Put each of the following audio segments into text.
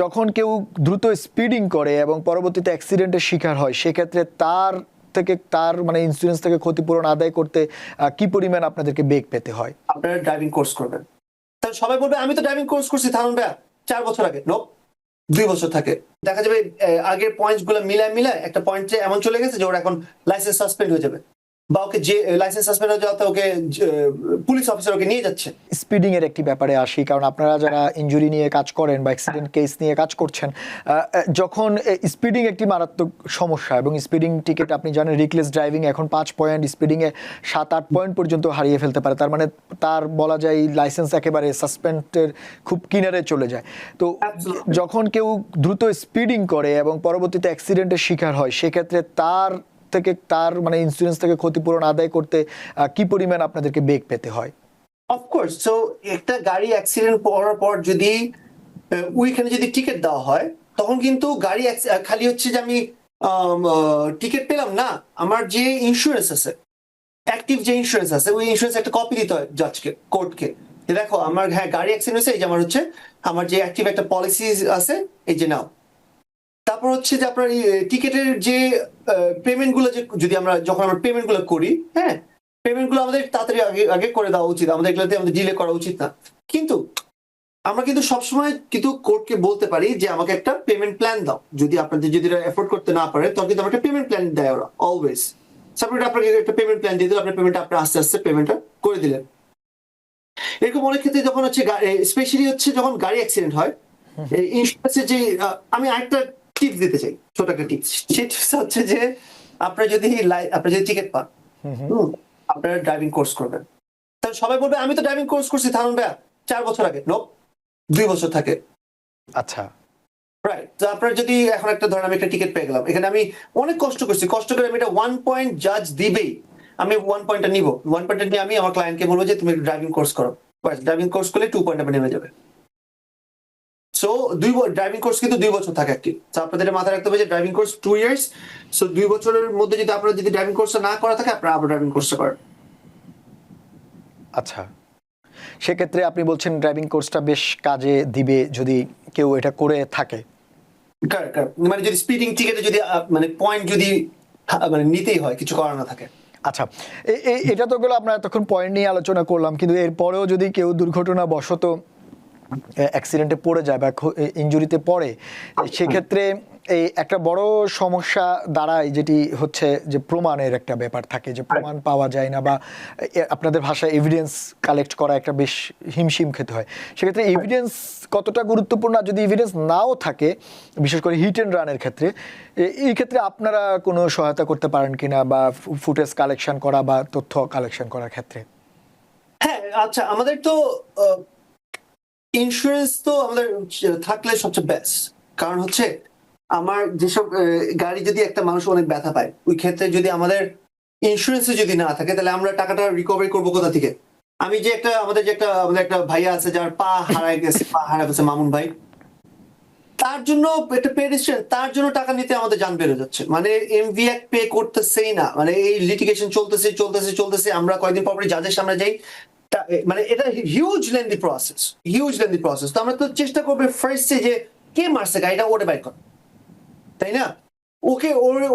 যখন কেউ দ্রুত স্পিডিং করে এবং পরবর্তীতে অ্যাক্সিডেন্টের শিকার হয় সেক্ষেত্রে তার মানে ইন্স্যুরেন্স থেকে ক্ষতিপূরণ আদায় করতে কি পরিমাণ আপনাদেরকে বেগ পেতে হয়? আপনারা ড্রাইভিং কোর্স করবেন, তাহলে সবাই বলবে আমি তো ড্রাইভিং কোর্স করছি থানুন ভাইয়া 4 বছর আগে। নো, 2 বছর থাকে। দেখা যাবে আগের পয়েন্টস গুলো মিলায় একটা পয়েন্টে এমন চলে গেছে যে ওর এখন লাইসেন্স সাসপেন্ড হয়ে যাবে, বা ওকে যে লাইসেন্স সাসপেন্ড হয়ে যাওয়াতে ওকে পুলিশ অফিসার ওকে নিয়ে যাচ্ছে। স্পিডিং এর একটি ব্যাপারে আসি, কারণ আপনারা যারা ইনজুরি নিয়ে কাজ করেন বা অ্যাক্সিডেন্ট কেস নিয়ে কাজ করছেন, যখন স্পিডিং একটি মারাত্মক সমস্যা এবং স্পিডিং টিকেট আপনি জানেন রিকলেস ড্রাইভিং এখন 5 পয়েন্ট, স্পিডিং এ 7-8 পয়েন্ট পর্যন্ত হারিয়ে ফেলতে পারে। তার মানে তার বলা যায় লাইসেন্স একেবারে সাসপেন্ডের খুব কিনারে চলে যায়। তো যখন কেউ দ্রুত স্পিডিং করে এবং পরবর্তীতে অ্যাক্সিডেন্টের শিকার হয় সেক্ষেত্রে তার মানে ইন্স্যুরেন্স থেকে ক্ষতিপূরণ আদায় করতে কি পরিমাণ আপনাদেরকে বেগ পেতে হয়? অফকোর্স, সো একটা গাড়ি অ্যাক্সিডেন্ট করার পর যদি ওইখানে যদি টিকিট দেওয়া হয় তখন কিন্তু গাড়ি খালি হচ্ছে যে আমি টিকিট পেলাম না, আমার যে ইন্স্যুরেন্স আছে, অ্যাক্টিভ যে ইন্স্যুরেন্স আছে, ওই ইন্স্যুরেন্স একটা কপি দিতে হয় জাজকে, কোর্টকে। দেখো আমার গাড়ি অ্যাক্সিডেন্ট হয়েছে, এই যে আমার যে অ্যাক্টিভ একটা পলিসি আছে, এই যে নাও। তারপর হচ্ছে যে আপনার টিকিটের যে পেমেন্ট গুলো, যদি যখন আমরা পেমেন্ট গুলো করি, হ্যাঁ, পেমেন্ট গুলো আমাদের তাড়াতাড়ি আগে করে দেওয়া উচিত, আমাদের এগুলোতে আমাদের ডিলে করা উচিত না। কিন্তু আমরা কিন্তু সবসময় কিন্তু কোর্টকে বলতে পারি যে আমাকে একটা পেমেন্ট প্ল্যান দাও, যদি আপনাদের যদি এফোর্ড করতে না পারে তখন কিন্তু একটা পেমেন্ট প্ল্যান দেয় ওরা অলওয়েজ। সাপোর্ট আপনাকে একটা পেমেন্ট প্ল্যান দিয়ে দিল, আপনার পেমেন্টটা আপনি আস্তে আস্তে পেমেন্টটা করে দিলেন। এরকম অনেক ক্ষেত্রে যখন হচ্ছে স্পেশালি হচ্ছে যখন গাড়ি অ্যাক্সিডেন্ট হয়, ইন্স্যুরেন্সের যে আমি আরেকটা টিপস দিতে চাই, ছোট একটা টিপস। সেই টিপস হচ্ছে যে আপনারা যদি টিকিট পান, আপনারা ড্রাইভিং কোর্স করবেন, তাহলে সবাই বলবে আমি তো ড্রাইভিং কোর্স করছি থানুন ভাইয়া 4 বছর আগে। নো, 2 বছর থাকে। আচ্ছা, রাইট। তো আপনার যদি এখন একটা ধরেন আমি একটা টিকিট পেয়ে গেলাম, এখানে আমি অনেক কষ্ট করে আমি এটা 1 পয়েন্ট জাজ দিবেই, আমি 1 পয়েন্টটা নিব, 1 পয়েন্টটা নিয়ে আমি আমার ক্লায়েন্টকে বলবো যে তুমি ড্রাইভিং কোর্স করো। ড্রাইভিং কোর্স করলে 2 পয়েন্ট নেমে যাবে। সো ড্রাইভিং কোর্স কিন্তু 2 বছর থাকে একটি। তো আপনাদের মাথায় রাখতে হবে যে ড্রাইভিং কোর্স 2 ইয়ার্স। সো 2 বছরের মধ্যে যদি আপনারা যদি ড্রাইভিং কোর্সটা না করা থাকে, আপনারা আবার ড্রাইভিং কোর্সটা করেন। আচ্ছা, সেক্ষেত্রে আপনি বলছেন ড্রাইভিং কোর্সটা বেশ কাজে দিবে যদি কেউ এটা করে থাকে। মানে যদি স্পিডিং টিকেটে যদি মানে পয়েন্ট যদি মানে নিতেই হয়, কিছু করার না থাকে। আচ্ছা, এটা তো গেলো আমরা এতক্ষণ পয়েন্ট নিয়ে আলোচনা করলাম, কিন্তু এরপরেও যদি কেউ দুর্ঘটনাবশত অ্যাক্সিডেন্টে পড়ে যায় বা ইনজুরিতে পড়ে, সেক্ষেত্রে এই একটা বড় সমস্যা দাঁড়ায়, যেটি হচ্ছে যে প্রমাণের একটা ব্যাপার থাকে, যে প্রমাণ পাওয়া যায় না বা আপনাদের ভাষায় এভিডেন্স কালেক্ট করা একটা বেশ হিমশিম খেতে হয়। সেক্ষেত্রে এভিডেন্স কতটা গুরুত্বপূর্ণ, যদি এভিডেন্স নাও থাকে, বিশেষ করে হিট অ্যান্ড রানের ক্ষেত্রে, এই ক্ষেত্রে আপনারা কোনো সহায়তা করতে পারেন কিনা, বা ফুটেজ কালেকশন করা বা তথ্য কালেকশন করার ক্ষেত্রে? হ্যাঁ, আচ্ছা, আমাদের তো ইন্স্যুরেন্স তো আমাদের থাকলে সবচেয়ে বেস্ট। কারণ হচ্ছে আমার যেসব গাড়ি যদি একটা মানুষ অনেক ব্যথা পায়, ওই ক্ষেত্রে যদি আমাদের ইন্স্যুরেন্সে যদি না থাকে, তাহলে আমরা টাকাটা রিকভারি করবো কোথা থেকে? আমি যে আমাদের একটা ভাইয়া আছে যার পা হারায় গেছে, মামুন ভাই, তার জন্য একটা পেডিস্ট্রিয়ান, তার জন্য টাকা নিতে আমাদের জান বেড়ে যাচ্ছে। মানে এমভি অ্যাক্ট পে করতেছেই না, মানে এই লিটিগেশন চলতেছে। আমরা কয়েকদিন পর জাজের সামনে যাই, মানে এটা হিউজ লেন্দি প্রসেস। তো আমরা তো চেষ্টা করবো ফার্স্টে যে কে মারছে গাড়িটা, ওটা বাইক কর, তাই না? ওকে,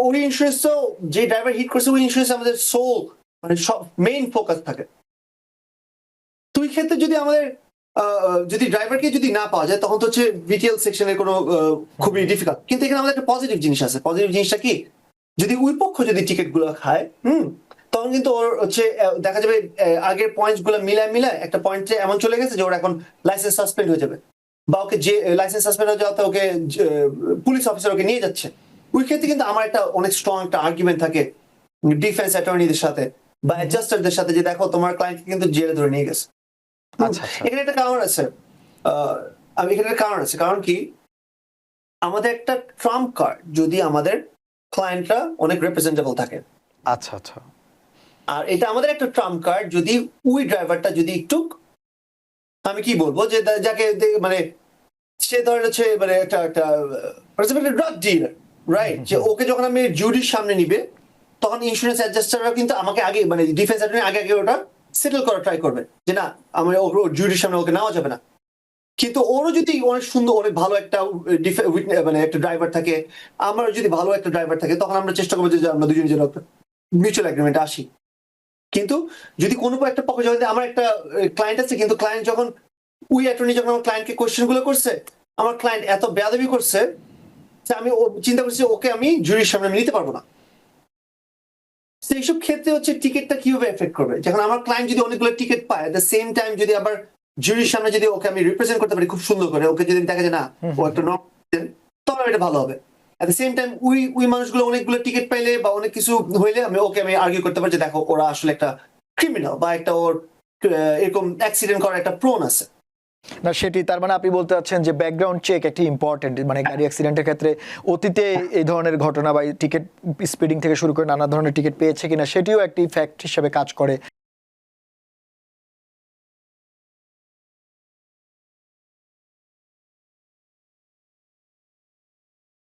ওর ইন্স্যুরেন্স তো, যে ড্রাইভার হিট করছে ওই ইন্স্যুরেন্স আমাদের সোল মানে সব মেইন ফোকাস থাকে। তুই ক্ষেত্রে যদি আমাদের যদি ড্রাইভারকে যদি না পাওয়া যায়, তখন তো হচ্ছে বিটিএল সেকশনের কোনো খুবই ডিফিকাল্ট। কিন্তু এখানে আমাদের একটা পজিটিভ জিনিস আছে। পজিটিভ জিনিসটা কি, যদি ওই পক্ষ যদি টিকিট গুলো খায়, তখন কিন্তু ওর হচ্ছে দেখা যাবে আগের পয়েন্টস গুলো মিলায় একটা পয়েন্টে এমন চলে গেছে যে ওর এখন লাইসেন্স সাসপেন্ড হয়ে যাবে, বা ওকে যে লাইসেন্স সাসপেন্ড হয়ে যাওয়াতে ওকে পুলিশ অফিসার ওকে নিয়ে যাচ্ছে। ওই ক্ষেত্রে কিন্তু আমার একটা অনেক স্ট্রং একটা আর্গুমেন্ট থাকে ডিফেন্স অ্যাটর্নিদের সাথে বা অ্যাডজাস্টারদের সাথে, যে দেখো তোমার ক্লায়েন্টকে কিন্তু জেলে ধরে নিয়ে গেছে। এখানে একটা কারণ আছে, কারণ কি, আমাদের একটা ট্রাম্প কার্ড যদি আমাদের ক্লায়েন্টরা অনেক রিপ্রেজেন্টেবল থাকে। আচ্ছা, আর এটা আমাদের একটা ট্রাম্প কার্ড যদি ওই ড্রাইভারটা যদি একটু, আমি কি বলবো, যে যাকে মানে সে ধরেন হচ্ছে মানে একটা ড্রাগ ডিলার, রাইট, যে ওকে যখন আমি জুরির সামনে নিবে, তখন ইন্স্যুরেন্স অ্যাডজাস্টাররা কিন্তু আমাকে আগে মানে ডিফেন্স অ্যাটর্নি আগে ওটা সেটেল করা ট্রাই করবে, যে না আমার জুরির সামনে ওকে নেওয়া যাবে না। কিন্তু ওরও যদি অনেক সুন্দর অনেক ভালো একটা মানে একটা ড্রাইভার থাকে, আমার যদি ভালো একটা ড্রাইভার থাকে, তখন আমরা চেষ্টা করবো যে আমরা দুজন যেন মিউচুয়াল এগ্রিমেন্টে আসি। কিন্তু যদি কোনো একটা পক্ষে যখন আমার একটা ক্লায়েন্ট আছে, কিন্তু ক্লায়েন্ট যখন ওই অ্যাটর্নি যখন আমার ক্লায়েন্টকে কোয়েশ্চেন গুলো করছে, আমার ক্লায়েন্ট এত বেয়াদবি করছে যে আমি চিন্তা করছি ওকে আমি জুরির সামনে আমি নিতে পারবো না। সেইসব ক্ষেত্রে হচ্ছে টিকিটটা কিভাবে এফেক্ট করবে, যখন আমার ক্লায়েন্ট যদি অনেকগুলো টিকিট পায়, দ্য সেম টাইম যদি আবার জুরির সামনে যদি ওকে আমি রিপ্রেজেন্ট করতে পারি খুব সুন্দর করে, ওকে যদি দেখা যায় না ও একটা তখন এটা ভালো হবে। এট দ্য সেম টাইম ওই মানুষগুলো অনেকগুলো টিকিট পাইলে বা অনেক কিছু হইলে আমি আর্গিউ করতে পারি যে দেখো ওরা আসলে একটা ক্রিমিনাল বা একটা ওর এরকম অ্যাক্সিডেন্ট করার একটা প্রোন আছে। না সেটি তার মানে আপনি বলতে চাচ্ছেন যে ব্যাকগ্রাউন্ড চেক একটি ইম্পর্টেন্ট, মানে গাড়ি অ্যাক্সিডেন্টের ক্ষেত্রে অতীতে এই ধরনের ঘটনা বা টিকিট স্পিডিং থেকে শুরু করে নানা ধরনের টিকিট পেয়েছে কিনা সেটিও একটি ফ্যাক্ট হিসেবে কাজ করে।